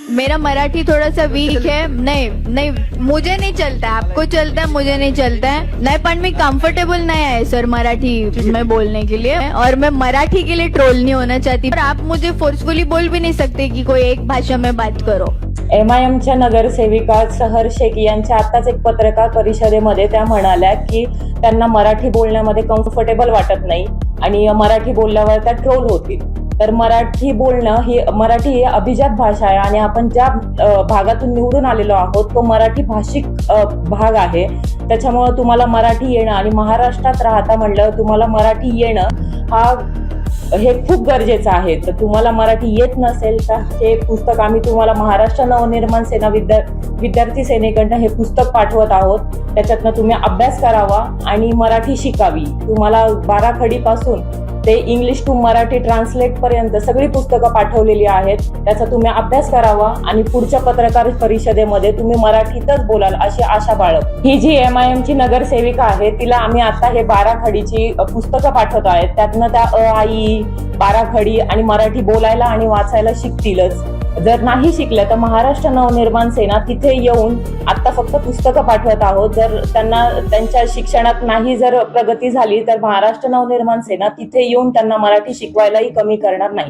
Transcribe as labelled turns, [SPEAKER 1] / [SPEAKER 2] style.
[SPEAKER 1] मेरा मराठी थोड़ा सा वीक है। नहीं नहीं, मुझे नहीं चलता है, आपको चलता है, मुझे नहीं चलता है। नहीं, पण मी कम्फर्टेबल नहीं है सर मराठी में बोलने के लिए, और मैं मराठी के लिए ट्रोल नहीं होना चाहती। पर आप मुझे फोर्सफुली बोल भी नहीं सकते कि कोई एक भाषा में बात करो।
[SPEAKER 2] MIMच्या नगरसेविका सहर शेख यांच्या आताच एक पत्रकार परिषदेमध्ये त्या म्हणाल्या की त्यांना मराठी बोलण्यामध्ये कम्फर्टेबल वाटत नाही आणि मराठी बोलल्यावर त्या ट्रोल होतील। तर मराठी बोलणं ही अभिजात भाषा आहे आणि आपण ज्या भागातून निवडून आलेलो आहोत तो मराठी भाषिक भाग आहे। त्याच्यामुळे तुम्हाला मराठी येणं आणि महाराष्ट्रात राहता म्हणलं तुम्हाला मराठी येणं हे खूप गरजेचं आहे। तर तुम्हाला मराठी येत नसेल तर हे पुस्तक आम्ही तुम्हाला महाराष्ट्र नवनिर्माण सेना विद्यार्थी सेनेकडनं हे पुस्तक पाठवत आहोत। त्याच्यातनं तुम्ही अभ्यास करावा आणि मराठी शिकावी। तुम्हाला बाराखडीपासून ते इंग्लिश टू मराठी ट्रान्सलेट पर्यंत सगळी पुस्तकं पाठवलेली आहेत। त्याचा तुम्ही अभ्यास करावा आणि पुढच्या पत्रकार परिषदेमध्ये तुम्ही मराठीतच बोलाल अशी आशा बाळग। ही जी MIMची नगरसेविका आहे तिला आम्ही आता हे बाराखडीची पुस्तकं पाठवत आहेत। त्यातनं त्या आई बाराखडी आणि मराठी बोलायला आणि वाचायला शिकतीलच। जर नाही शिकलं तर महाराष्ट्र नवनिर्माण सेना तिथे येऊन आता फक्त पुस्तकं पाठवत आहोत। जर त्यांना त्यांच्या शिक्षणात नाही जर प्रगती झाली तर महाराष्ट्र नवनिर्माण सेना तिथे येऊन त्यांना मराठी शिकवायलाही कमी करणार नाही।